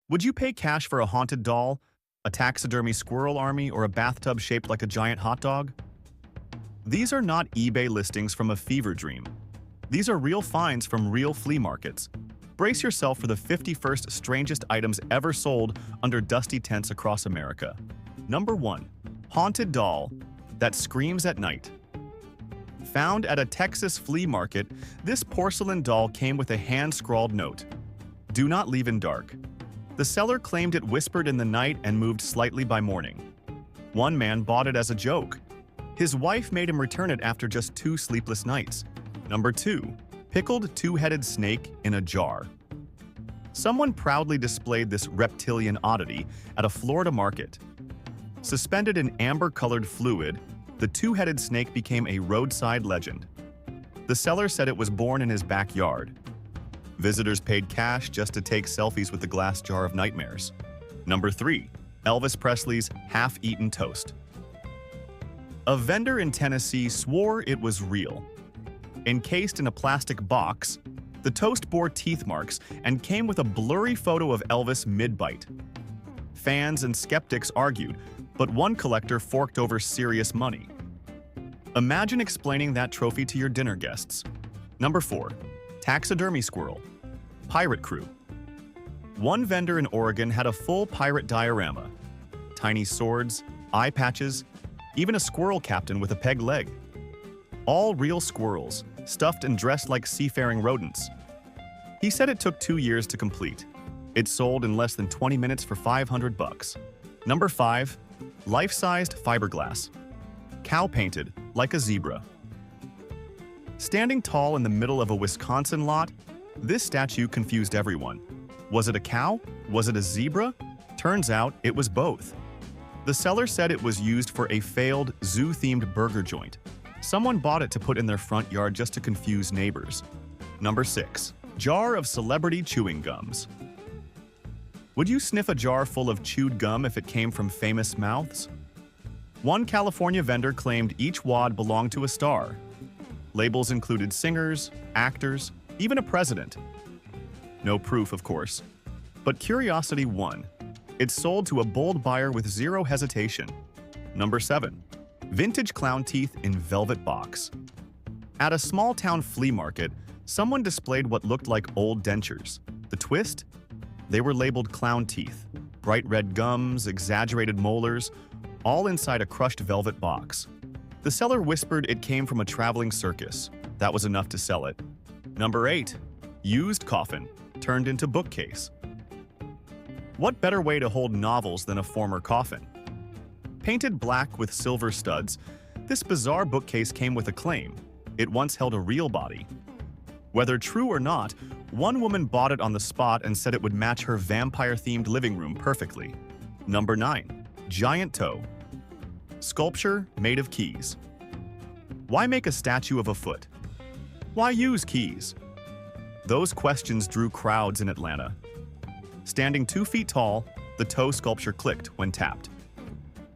Would you pay cash for a haunted doll, a taxidermy squirrel army, or a bathtub shaped like a giant hot dog? These are not eBay listings from a fever dream. These are real finds from real flea markets. Brace yourself for the 51st strangest items ever sold under dusty tents across America. Number 1. Haunted doll that screams at night. Found at a Texas flea market, this porcelain doll came with a hand-scrawled note. "Do not leave in dark." The seller claimed it whispered in the night and moved slightly by morning. One man bought it as a joke. His wife made him return it after just 2 sleepless nights. Number 2. Pickled two-headed snake in a jar. Someone proudly displayed this reptilian oddity at a Florida market. Suspended in amber-colored fluid, the two-headed snake became a roadside legend. The seller said it was born in his backyard. Visitors paid cash just to take selfies with the glass jar of nightmares. Number 3. Elvis Presley's half-eaten toast. A vendor in Tennessee swore it was real. Encased in a plastic box, the toast bore teeth marks and came with a blurry photo of Elvis mid-bite. Fans and skeptics argued, but one collector forked over serious money. Imagine explaining that trophy to your dinner guests. Number 4. Taxidermy squirrel. Pirate crew. One vendor in Oregon had a full pirate diorama. Tiny swords, eye patches, even a squirrel captain with a peg leg. All real squirrels, stuffed and dressed like seafaring rodents. He said it took 2 years to complete. It sold in less than 20 minutes for $500. Number 5. Life-sized fiberglass. Cow painted like a zebra. Standing tall in the middle of a Wisconsin lot, this statue confused everyone. Was it a cow? Was it a zebra? Turns out it was both. The seller said it was used for a failed zoo-themed burger joint. Someone bought it to put in their front yard just to confuse neighbors. Number 6. Jar of celebrity chewing gums. Would you sniff a jar full of chewed gum if it came from famous mouths? One California vendor claimed each wad belonged to a star. Labels included singers, actors, even a president. No proof, of course. But curiosity won. It sold to a bold buyer with zero hesitation. Number 7. Vintage clown teeth in velvet box. At a small-town flea market, someone displayed what looked like old dentures. The twist? They were labeled clown teeth. Bright red gums, exaggerated molars, all inside a crushed velvet box. The seller whispered it came from a traveling circus. That was enough to sell it. Number 8. Used coffin, turned into bookcase. What better way to hold novels than a former coffin? Painted black with silver studs, this bizarre bookcase came with a claim. It once held a real body. Whether true or not, one woman bought it on the spot and said it would match her vampire-themed living room perfectly. Number 9. Giant toe. Sculpture made of keys. Why make a statue of a foot? Why use keys? Those questions drew crowds in Atlanta. Standing 2 feet tall, the toe sculpture clicked when tapped.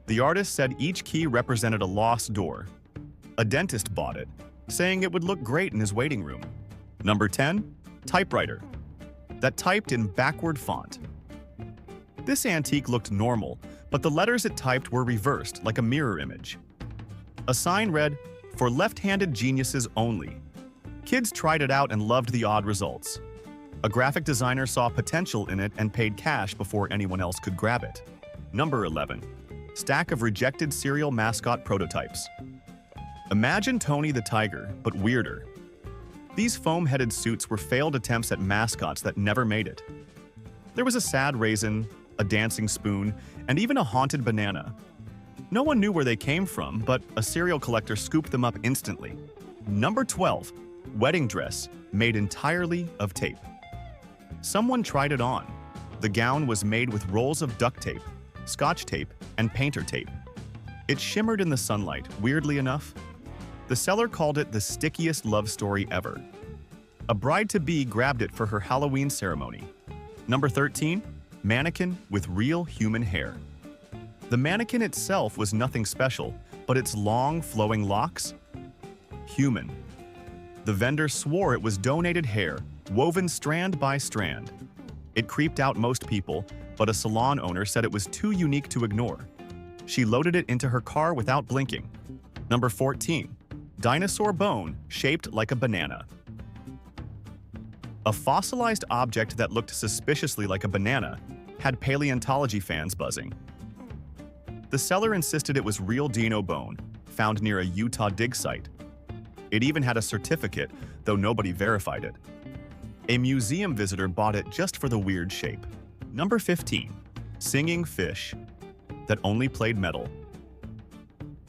The artist said each key represented a lost door. A dentist bought it, saying it would look great in his waiting room. Number 10. Typewriter. That typed in backward font. This antique looked normal, but the letters it typed were reversed like a mirror image. A sign read, "For left-handed geniuses only." Kids tried it out and loved the odd results. A graphic designer saw potential in it and paid cash before anyone else could grab it. Number 11. Stack of rejected cereal mascot prototypes. Imagine Tony the Tiger, but weirder. These foam-headed suits were failed attempts at mascots that never made it. There was a sad raisin, a dancing spoon, and even a haunted banana. No one knew where they came from, but a cereal collector scooped them up instantly. Number 12. Wedding dress, made entirely of tape. Someone tried it on. The gown was made with rolls of duct tape, scotch tape, and painter tape. It shimmered in the sunlight, weirdly enough. The seller called it the stickiest love story ever. A bride-to-be grabbed it for her Halloween ceremony. Number 13. Mannequin with real human hair. The mannequin itself was nothing special, but its long, flowing locks? Human. The vendor swore it was donated hair, woven strand by strand. It creeped out most people, but a salon owner said it was too unique to ignore. She loaded it into her car without blinking. Number 14. Dinosaur bone shaped like a banana. A fossilized object that looked suspiciously like a banana had paleontology fans buzzing. The seller insisted it was real dino bone, found near a Utah dig site. It even had a certificate, though nobody verified it. A museum visitor bought it just for the weird shape. Number 15. Singing fish that only played metal.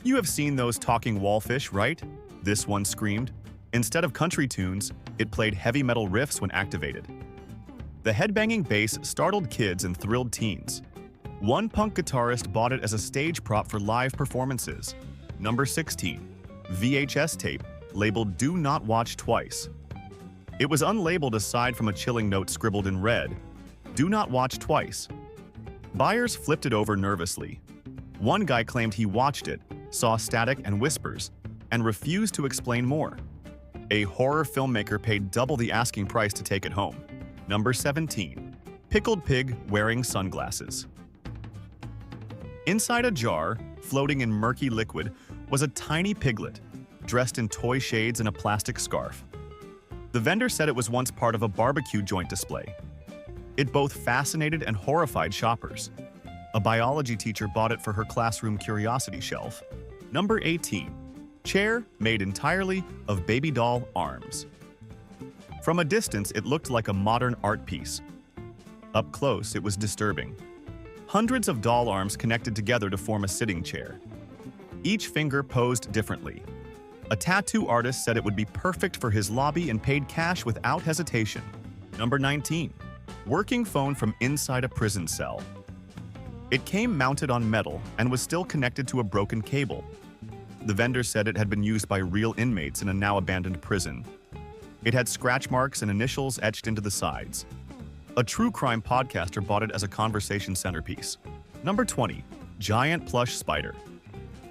You have seen those talking wallfish, right? This one screamed. Instead of country tunes, it played heavy metal riffs when activated. The headbanging bass startled kids and thrilled teens. One punk guitarist bought it as a stage prop for live performances. Number 16. VHS tape, labeled "Do Not Watch Twice." It was unlabeled aside from a chilling note scribbled in red, "Do not watch twice." Buyers flipped it over nervously. One guy claimed he watched it, saw static and whispers, and refused to explain more. A horror filmmaker paid double the asking price to take it home. Number 17. Pickled pig wearing sunglasses. Inside a jar, floating in murky liquid, was a tiny piglet, dressed in toy shades and a plastic scarf. The vendor said it was once part of a barbecue joint display. It both fascinated and horrified shoppers. A biology teacher bought it for her classroom curiosity shelf. Number 18. Chair made entirely of baby doll arms. From a distance, it looked like a modern art piece. Up close, it was disturbing. Hundreds of doll arms connected together to form a sitting chair. Each finger posed differently. A tattoo artist said it would be perfect for his lobby and paid cash without hesitation. Number 19. Working phone from inside a prison cell. It came mounted on metal and was still connected to a broken cable. The vendor said it had been used by real inmates in a now abandoned prison. It had scratch marks and initials etched into the sides. A true crime podcaster bought it as a conversation centerpiece. Number 20. Giant plush spider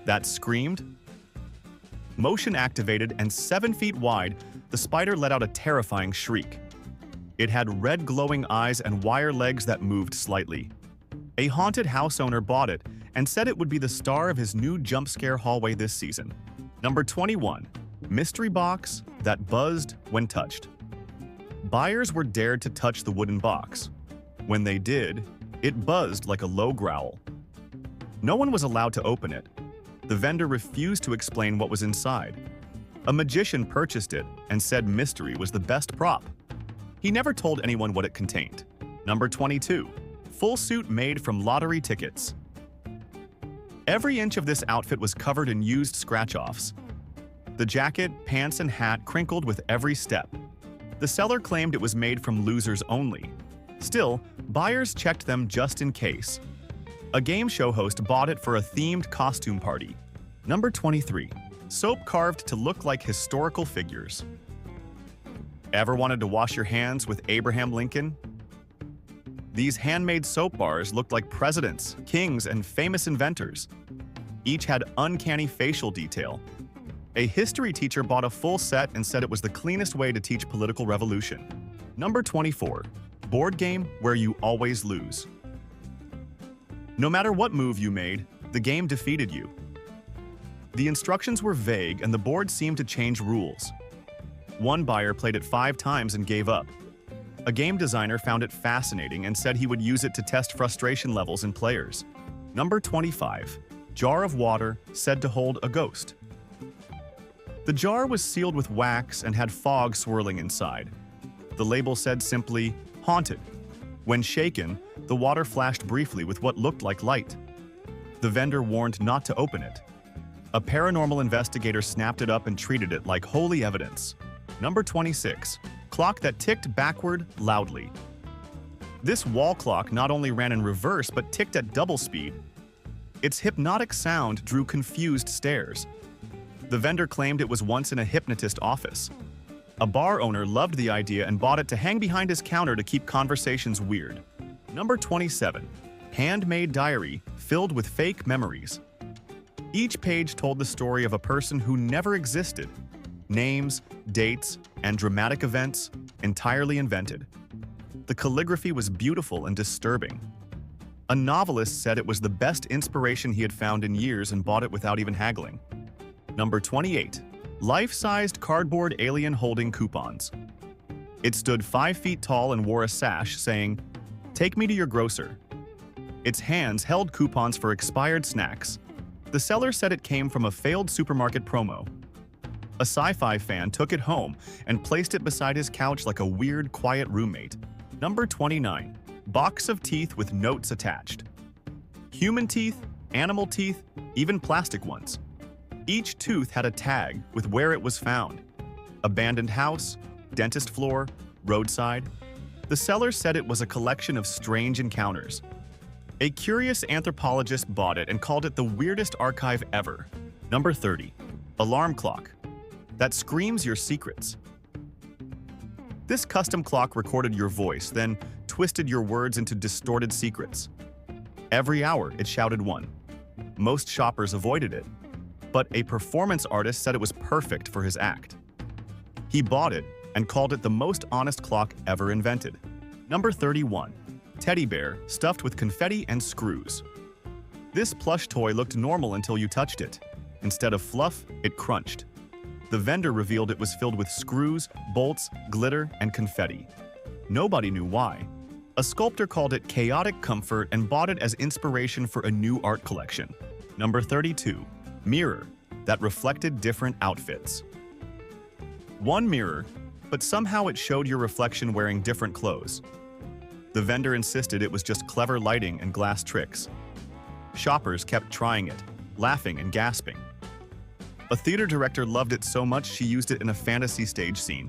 that screamed. Motion activated and 7 feet wide, the spider let out a terrifying shriek. It had red glowing eyes and wire legs that moved slightly. A haunted house owner bought it and said it would be the star of his new jump scare hallway this season. Number 21. Mystery box that buzzed when touched. Buyers were dared to touch the wooden box. When they did, it buzzed like a low growl. No one was allowed to open it. The vendor refused to explain what was inside. A magician purchased it and said mystery was the best prop. He never told anyone what it contained. Number 22. Full suit made from lottery tickets. Every inch of this outfit was covered in used scratch-offs. The jacket, pants, and hat crinkled with every step. The seller claimed it was made from losers only. Still, buyers checked them just in case. A game show host bought it for a themed costume party. Number 23. Soap carved to look like historical figures. Ever wanted to wash your hands with Abraham Lincoln? These handmade soap bars looked like presidents, kings, and famous inventors. Each had uncanny facial detail. A history teacher bought a full set and said it was the cleanest way to teach political revolution. Number 24. Board game where you always lose. No matter what move you made, the game defeated you. The instructions were vague and the board seemed to change rules. One buyer played it 5 times and gave up. A game designer found it fascinating and said he would use it to test frustration levels in players. Number 25. Jar of water said to hold a ghost. The jar was sealed with wax and had fog swirling inside. The label said simply, "Haunted." When shaken, the water flashed briefly with what looked like light. The vendor warned not to open it. A paranormal investigator snapped it up and treated it like holy evidence. Number 26. Clock that ticked backward loudly. This wall clock not only ran in reverse but ticked at double speed. Its hypnotic sound drew confused stares. The vendor claimed it was once in a hypnotist office. A bar owner loved the idea and bought it to hang behind his counter to keep conversations weird. Number 27. Handmade diary filled with fake memories. Each page told the story of a person who never existed. Names, dates, and dramatic events entirely invented. The calligraphy was beautiful and disturbing. A novelist said it was the best inspiration he had found in years and bought it without even haggling. Number 28. Life-sized cardboard alien holding coupons. It stood 5 feet tall and wore a sash saying, "Take me to your grocer." Its hands held coupons for expired snacks. The seller said it came from a failed supermarket promo. A sci-fi fan took it home and placed it beside his couch like a weird, quiet roommate. Number 29. Box of teeth with notes attached. Human teeth, animal teeth, even plastic ones. Each tooth had a tag with where it was found. Abandoned house, dentist floor, roadside. The seller said it was a collection of strange encounters. A curious anthropologist bought it and called it the weirdest archive ever. Number 30. Alarm clock. That screams your secrets. This custom clock recorded your voice, then twisted your words into distorted secrets. Every hour, it shouted one. Most shoppers avoided it, but a performance artist said it was perfect for his act. He bought it and called it the most honest clock ever invented. Number 31. Teddy bear stuffed with confetti and screws. This plush toy looked normal until you touched it. Instead of fluff, it crunched. The vendor revealed it was filled with screws, bolts, glitter, and confetti. Nobody knew why. A sculptor called it chaotic comfort and bought it as inspiration for a new art collection. Number 32. Mirror that reflected different outfits. One mirror, but somehow it showed your reflection wearing different clothes. The vendor insisted it was just clever lighting and glass tricks. Shoppers kept trying it, laughing and gasping. A theater director loved it so much she used it in a fantasy stage scene.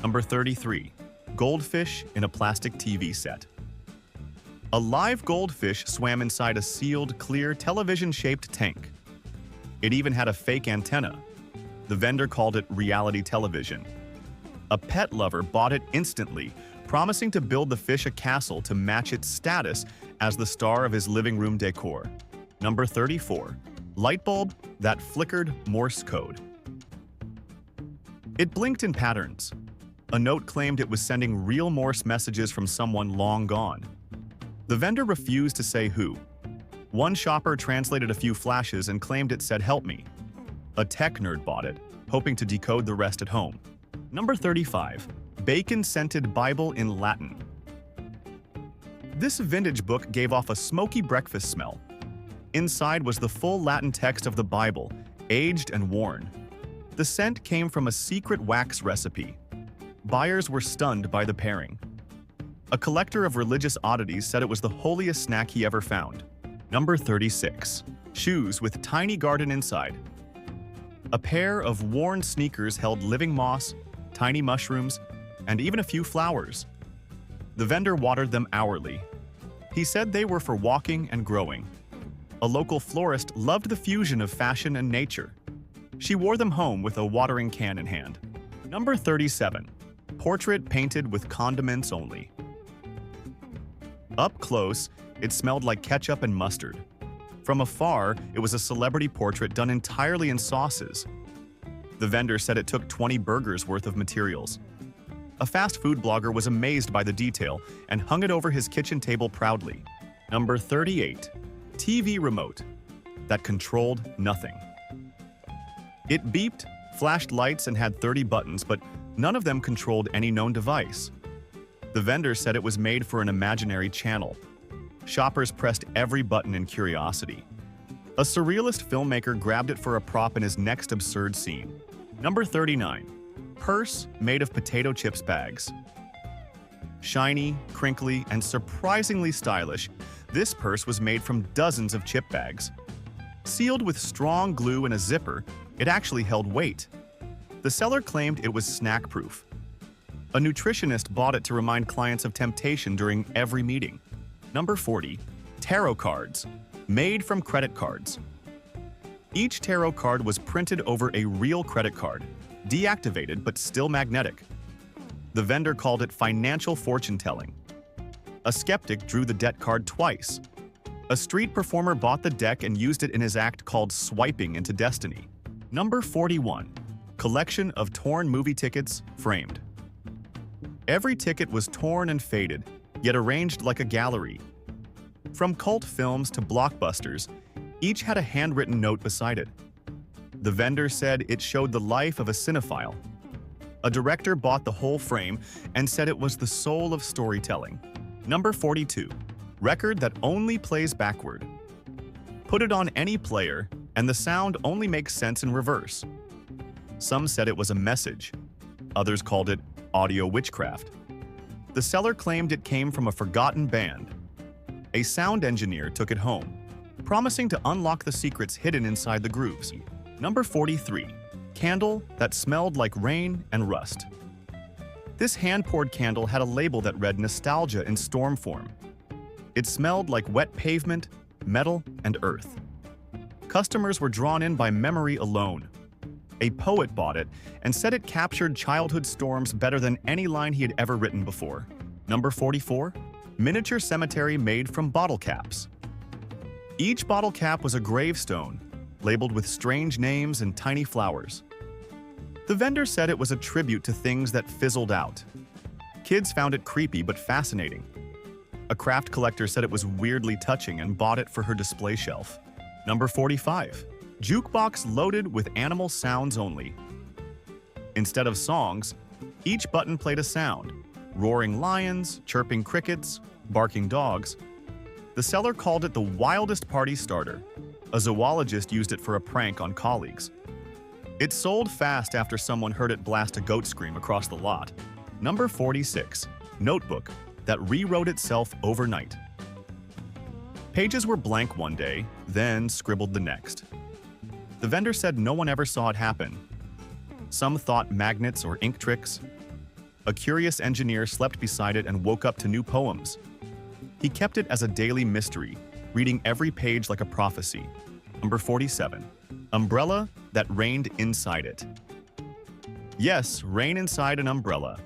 Number 33. Goldfish in a plastic TV set. A live goldfish swam inside a sealed, clear, television-shaped tank. It even had a fake antenna. The vendor called it reality television. A pet lover bought it instantly, promising to build the fish a castle to match its status as the star of his living room decor. Number 34. Light bulb that flickered Morse code. It blinked in patterns. A note claimed it was sending real Morse messages from someone long gone. The vendor refused to say who. One shopper translated a few flashes and claimed it said, "Help me." A tech nerd bought it, hoping to decode the rest at home. Number 35. Bacon-scented Bible in Latin. This vintage book gave off a smoky breakfast smell. Inside was the full Latin text of the Bible, aged and worn. The scent came from a secret wax recipe. Buyers were stunned by the pairing. A collector of religious oddities said it was the holiest snack he ever found. Number 36. Shoes with tiny garden inside. A pair of worn sneakers held living moss, tiny mushrooms, and even a few flowers. The vendor watered them hourly. He said they were for walking and growing. A local florist loved the fusion of fashion and nature. She wore them home with a watering can in hand. Number 37. Portrait painted with condiments only. Up close, it smelled like ketchup and mustard. From afar, it was a celebrity portrait done entirely in sauces. The vendor said it took 20 burgers worth of materials. A fast food blogger was amazed by the detail and hung it over his kitchen table proudly. Number 38. TV remote that controlled nothing. It beeped, flashed lights, and had 30 buttons, but none of them controlled any known device. The vendor said it was made for an imaginary channel. Shoppers pressed every button in curiosity. A surrealist filmmaker grabbed it for a prop in his next absurd scene. Number 39. Purse made of potato chips bags. Shiny, crinkly, and surprisingly stylish, this purse was made from dozens of chip bags. Sealed with strong glue and a zipper, it actually held weight. The seller claimed it was snack-proof. A nutritionist bought it to remind clients of temptation during every meeting. Number 40. Tarot cards, made from credit cards. Each tarot card was printed over a real credit card, deactivated but still magnetic. The vendor called it financial fortune-telling. A skeptic drew the debt card twice. A street performer bought the deck and used it in his act called swiping into destiny. Number 41. Collection of torn movie tickets, framed. Every ticket was torn and faded, yet arranged like a gallery. From cult films to blockbusters, each had a handwritten note beside it. The vendor said it showed the life of a cinephile. A director bought the whole frame and said it was the soul of storytelling. Number 42. Record that only plays backward. Put it on any player, and the sound only makes sense in reverse. Some said it was a message. Others called it audio witchcraft. The seller claimed it came from a forgotten band. A sound engineer took it home, promising to unlock the secrets hidden inside the grooves. Number 43. Candle that smelled like rain and rust. This hand-poured candle had a label that read nostalgia in storm form. It smelled like wet pavement, metal, and earth. Customers were drawn in by memory alone. A poet bought it and said it captured childhood storms better than any line he had ever written before. Number 44. Miniature cemetery made from bottle caps. Each bottle cap was a gravestone, labeled with strange names and tiny flowers. The vendor said it was a tribute to things that fizzled out. Kids found it creepy but fascinating. A craft collector said it was weirdly touching and bought it for her display shelf. Number 45. Jukebox loaded with animal sounds only. Instead of songs, each button played a sound: roaring lions, chirping crickets, barking dogs. The seller called it the wildest party starter. A zoologist used it for a prank on colleagues. It sold fast after someone heard it blast a goat scream across the lot. Number 46. Notebook that rewrote itself overnight. Pages were blank one day, then scribbled the next. The vendor said no one ever saw it happen. Some thought magnets or ink tricks. A curious engineer slept beside it and woke up to new poems. He kept it as a daily mystery, reading every page like a prophecy. Number 47. Umbrella that rained inside it. Yes, rain inside an umbrella.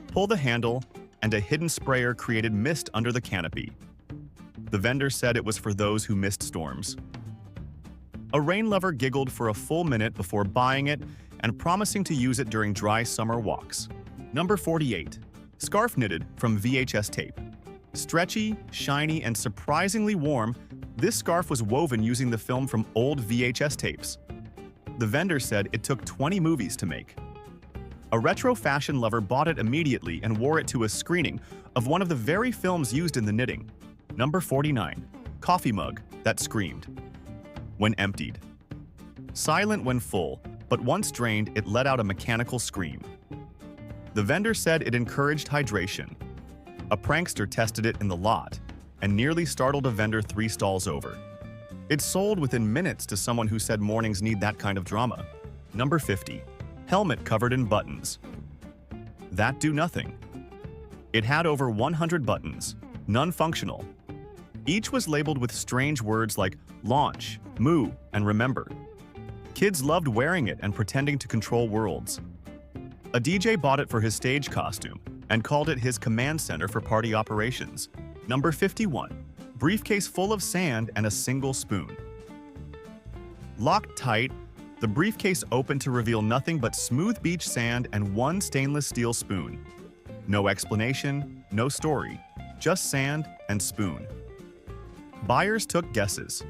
Pull the handle, and a hidden sprayer created mist under the canopy. The vendor said it was for those who missed storms. A rain lover giggled for a full minute before buying it and promising to use it during dry summer walks. Number 48. Scarf knitted from VHS tape. Stretchy, shiny, and surprisingly warm, this scarf was woven using the film from old VHS tapes. The vendor said it took 20 movies to make. A retro fashion lover bought it immediately and wore it to a screening of one of the very films used in the knitting. Number 49. Coffee mug that screamed. When emptied. Silent when full, but once drained, it let out a mechanical scream. The vendor said it encouraged hydration. A prankster tested it in the lot and nearly startled a vendor 3 stalls over. It sold within minutes to someone who said mornings need that kind of drama. Number 50. Helmet covered in buttons. That do nothing. It had over 100 buttons, none functional. Each was labeled with strange words like launch, moo, and remember. Kids loved wearing it and pretending to control worlds. A DJ bought it for his stage costume and called it his command center for party operations. Number 51. Briefcase full of sand and a single spoon. Locked tight, the briefcase opened to reveal nothing but smooth beach sand and one stainless steel spoon. No explanation, no story, just sand and spoon. Buyers took guesses.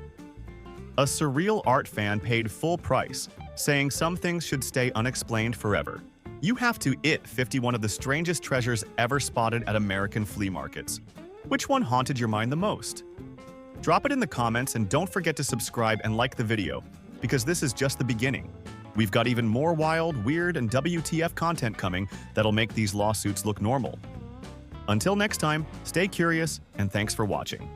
A surreal art fan paid full price, saying some things should stay unexplained forever. You have to 51 of the strangest treasures ever spotted at American flea markets. Which one haunted your mind the most? Drop it in the comments and don't forget to subscribe and like the video, because this is just the beginning. We've got even more wild, weird, and WTF content coming that'll make these lawsuits look normal. Until next time, stay curious and thanks for watching.